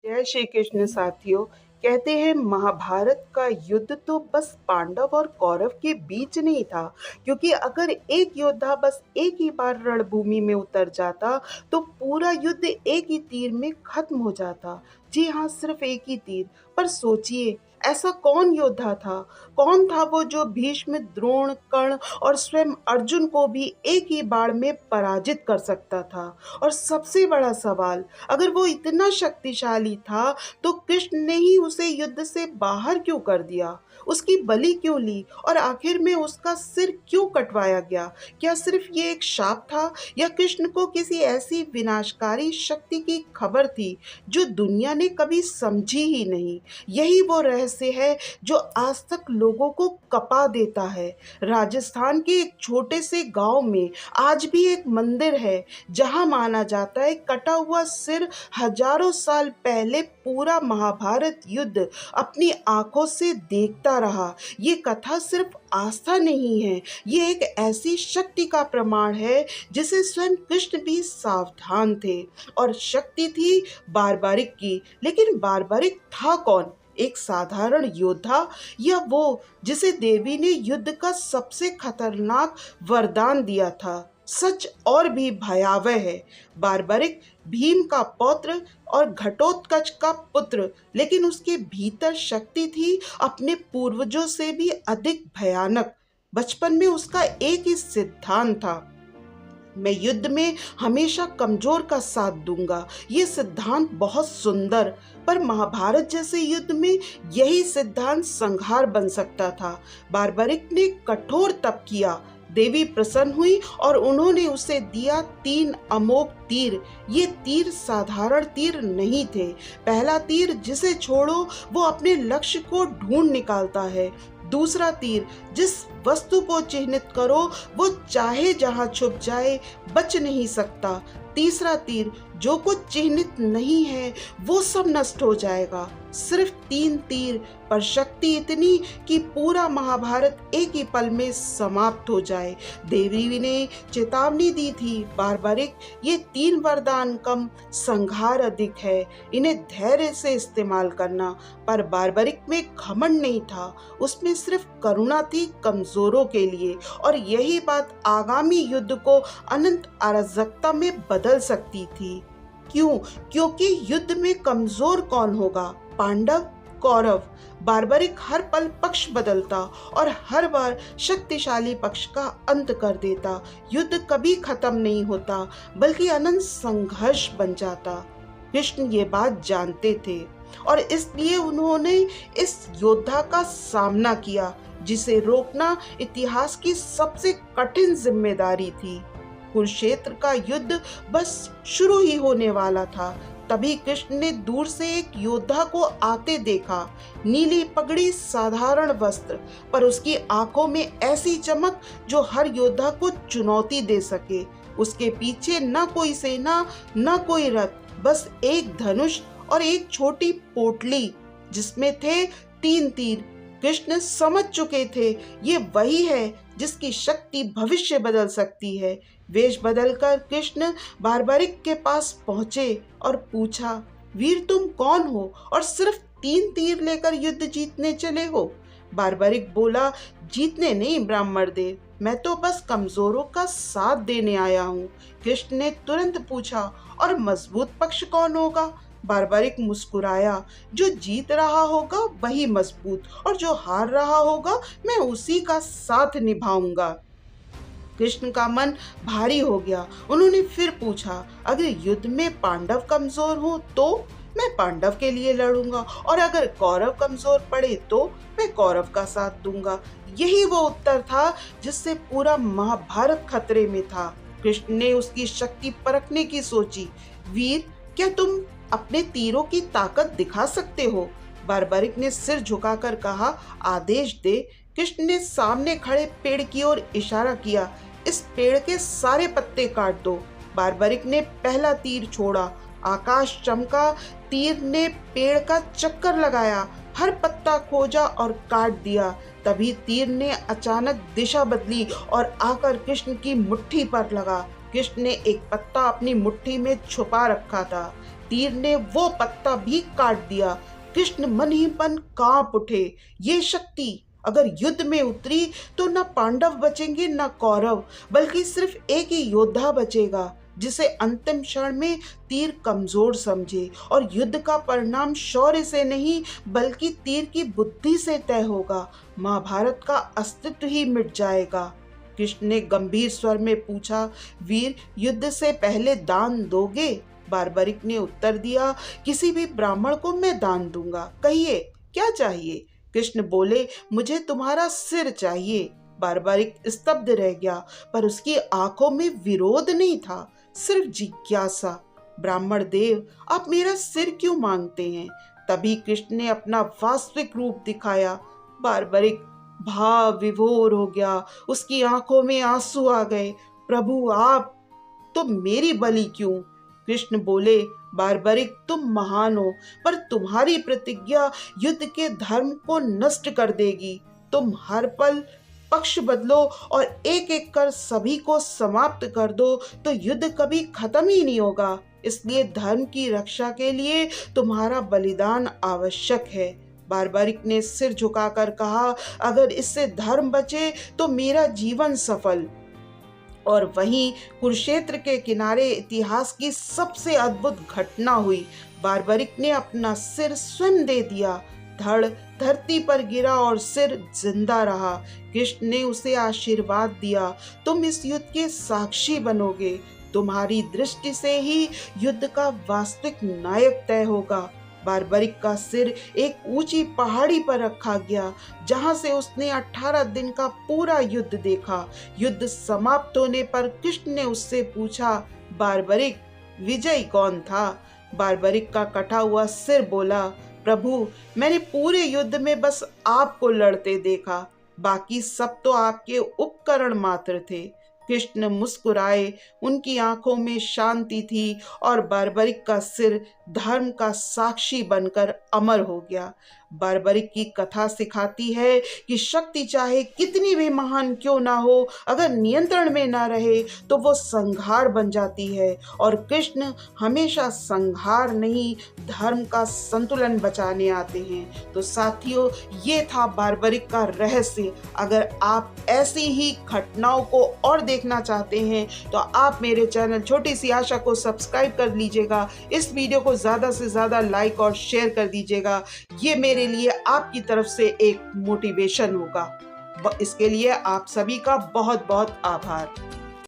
जय श्री कृष्ण साथियों। कहते हैं महाभारत का युद्ध तो बस पांडव और कौरव के बीच नहीं था, क्योंकि अगर एक योद्धा बस एक ही बार रणभूमि में उतर जाता तो पूरा युद्ध एक ही तीर में खत्म हो जाता। जी हाँ, सिर्फ एक ही तीर। पर सोचिए, ऐसा कौन योद्धा था, कौन था वो जो भीष्म, द्रोण, कर्ण और स्वयं अर्जुन को भी एक ही बाण में पराजित कर सकता था। और सबसे बड़ा सवाल, अगर वो इतना शक्तिशाली था तो कृष्ण ने ही उसे युद्ध से बाहर क्यों कर दिया, उसकी बलि क्यों ली और आखिर में उसका सिर क्यों कटवाया गया? क्या सिर्फ ये एक शाप था, या कृष्ण को किसी ऐसी विनाशकारी शक्ति की खबर थी जो दुनिया ने कभी समझी ही नहीं? यही वो रहस्य है जो आज तक लोगों को कपा देता है। राजस्थान के एक छोटे से गांव में आज भी एक मंदिर है जहां माना जाता है कटा हुआ सिर हजारों साल पहले पूरा महाभारत युद्ध अपनी आंखों से देखता रहा। ये कथा सिर्फ आस्था नहीं है, ये एक ऐसी शक्ति का प्रमाण है जिसे स्वयं कृष्ण भी सावधान थे। और शक्ति थी बारबारिक की, लेकिन बारबारिक था कौन? एक साधारण योद्धा, या वो जिसे देवी ने युद्ध का सबसे खतरनाक वरदान दिया था? सच और भी भयावह है। बारबरिक भीम का पौत्र और घटोत्कच का पुत्र, लेकिन उसके भीतर शक्ति थी अपने पूर्वजों से भी अधिक भयानक। बचपन में उसका एक ही सिद्धांत था, मैं युद्ध में हमेशा कमजोर का साथ दूंगा। ये सिद्धांत बहुत सुंदर, पर महाभारत जैसे युद्ध में यही सिद्धांत संहार बन सकता था। बारबरिक ने कठोर तप किया, देवी प्रसन्न हुई और उन्होंने उसे दिया 3 अमोघ तीर। ये तीर साधारण तीर नहीं थे। पहला तीर जिसे छोड़ो वो अपने लक्ष्य को ढूंढ निकालता है। दूसरा तीर, जिस वस्तु को चिन्हित करो वो चाहे जहां छुप जाए बच नहीं सकता। तीसरा तीर, जो कुछ चिन्हित नहीं है वो सब नष्ट हो जाएगा। सिर्फ 3 तीर, पर शक्ति इतनी कि पूरा महाभारत एक ही पल में समाप्त हो जाए। देवी ने चेतावनी दी थी, बारबरिक, ये 3 वरदान कम, संहार अधिक है, इन्हें धैर्य से इस्तेमाल करना। पर बारबरिक में घमंड नहीं था, उसमें सिर्फ करुणा थी कमजोरों के लिए। और यही बात आगामी युद्ध को अनंत अराजकता में बदल सकती थी। क्यों? क्योंकि युद्ध में कमजोर कौन होगा, पांडव, कौरव? बारबरिक हर पल पक्ष बदलता और हर बार शक्तिशाली पक्ष का अंत कर देता। युद्ध कभी खत्म नहीं होता, बल्कि अनंत संघर्ष बन जाता। कृष्ण ये बात जानते थे और इसलिए उन्होंने इस योद्धा का सामना किया जिसे रोकना इतिहास की सबसे कठिन जिम्मेदारी थी। कुरुक्षेत्र का युद्ध बस शुरू ही होने वाला था, तभी कृष्ण ने दूर से एक योद्धा को आते देखा। नीली पगड़ी, साधारण वस्त्र, पर उसकी आंखों में ऐसी चमक जो हर योद्धा को चुनौती दे सके। उसके पीछे न कोई सेना, न कोई रथ, बस एक धनुष और एक छोटी पोटली जिसमें थे 3 तीर। कृष्ण समझ चुके थे, ये वही है जिसकी शक्ति भविष्य बदल सकती है। वेश बदलकर कृष्ण बारबरिक के पास पहुंचे और पूछा, वीर तुम कौन हो और सिर्फ 3 तीर लेकर युद्ध जीतने चले हो? बारबरिक बोला, जीतने नहीं ब्राह्मण देव, मैं तो बस कमजोरों का साथ देने आया हूँ। कृष्ण ने तुरंत पूछा, और मजबूत पक्ष कौन होगा? बारबरिक मुस्कुराया, जो जीत रहा होगा वही मजबूत, और जो हार रहा होगा मैं उसी का साथ निभाऊंगा। कृष्ण का मन भारी हो गया। उन्होंने फिर पूछा, अगर युद्ध में पांडव कमजोर हो तो? मैं पांडव के लिए लड़ूंगा, और अगर कौरव कमजोर पड़े तो मैं कौरव का साथ दूंगा। यही वो उत्तर था जिससे पूरा महाभारत खतरे में था। कृष्ण ने उसकी शक्ति परखने की सोची। वीर, क्या तुम अपने तीरों की ताकत दिखा सकते हो? बारबरिक ने सिर झुकाकर कहा, आदेश दे। कृष्ण ने सामने खड़े पेड़ की ओर इशारा किया, इस पेड़ के सारे पत्ते काट दो। बारबरिक ने पहला तीर छोड़ा, आकाश चमका, तीर ने पेड़ का चक्कर लगाया, हर पत्ता खोजा और काट दिया। तभी तीर ने अचानक दिशा बदली और आकर कृष्ण की मुट्ठी पर लगा। कृष्ण ने एक पत्ता अपनी मुट्ठी में छुपा रखा था। तीर ने वो पत्ता भी काट दिया। कृष्ण मन ही मन कांप उठे। ये शक्ति अगर युद्ध में उतरी तो न पांडव बचेंगे न कौरव, बल्कि सिर्फ एक ही योद्धा बचेगा जिसे अंतिम क्षण में तीर कमजोर समझे, और युद्ध का परिणाम शौर्य से नहीं बल्कि तीर की बुद्धि से तय होगा। महाभारत का अस्तित्व ही मिट जाएगा। कृष्ण ने गंभीर स्वर में पूछा, वीर, युद्ध से पहले दान दोगे? बार्बरिक ने उत्तर दिया, किसी भी ब्राह्मण को मैं दान दूंगा। कहिए क्या चाहिए? कृष्ण बोले, मुझे तुम्हारा सिर चाहिए। बार्बरिक स्तब्ध रह गया, पर उसकी आंखों में विरोध नहीं था, सिर्फ जिज्ञासा। ब्राह्मण देव, आप मेरा सिर क्यों मांगते हैं? तभी कृष्ण ने अपना वास्तविक रूप दिखाया। बार्बरिक भाव विभोर हो गया, उसकी आंखों में आंसू आ गए। प्रभु, आप तो मेरी बलि क्यों? कृष्ण बोले, बार्बरिक, तुम महान हो, पर तुम्हारी प्रतिज्ञा युद्ध के धर्म को नष्ट कर देगी। तुम हर पल पक्ष बदलो और एक एक कर सभी को समाप्त कर दो तो युद्ध कभी खत्म ही नहीं होगा। इसलिए धर्म की रक्षा के लिए तुम्हारा बलिदान आवश्यक है। बार्बरिक ने सिर झुकाकर कहा, अगर इससे धर्म बचे तो मेरा जीवन सफल। और वहीं कुरुक्षेत्र के किनारे इतिहास की सबसे अद्भुत घटना हुई। बार्बरिक ने अपना सिर स्वयं दे दिया। धड़ धरती पर गिरा और सिर जिंदा रहा। कृष्ण ने उसे आशीर्वाद दिया, तुम इस युद्ध के साक्षी बनोगे। तुम्हारी दृष्टि से ही युद्ध का वास्तविक नायक तय होगा। बार्बरिक का सिर एक ऊंची पहाड़ी पर रखा गया, जहां से उसने 18 दिन का पूरा युद्ध देखा। युद्ध समाप्त होने पर कृष्ण ने उससे पूछा, बार्बरिक, विजयी कौन था? बार्बरिक का कटा हुआ सिर बोला, प्रभु, मैंने पूरे युद्ध में बस आपको लड़ते देखा, बाकी सब तो आपके उपकरण मात्र थे। कृष्ण मुस्कुराए, उनकी आंखों में शांति थी और बार्बरिक का सिर धर्म का साक्षी बनकर अमर हो गया। बार्बरिक की कथा सिखाती है कि शक्ति चाहे कितनी भी महान क्यों ना हो, अगर नियंत्रण में ना रहे तो वो संहार बन जाती है। और कृष्ण हमेशा संहार नहीं, धर्म का संतुलन बचाने आते हैं। तो साथियों, ये था बार्बरिक का रहस्य। अगर आप ऐसी ही घटनाओं को और देखना चाहते हैं तो आप मेरे चैनल छोटी सी आशा को सब्सक्राइब कर लीजिएगा। इस वीडियो को ज़्यादा से ज़्यादा लाइक और शेयर कर दीजिएगा। ये मेरे लिए आपकी तरफ से एक मोटिवेशन होगा। इसके लिए आप सभी का बहुत बहुत आभार।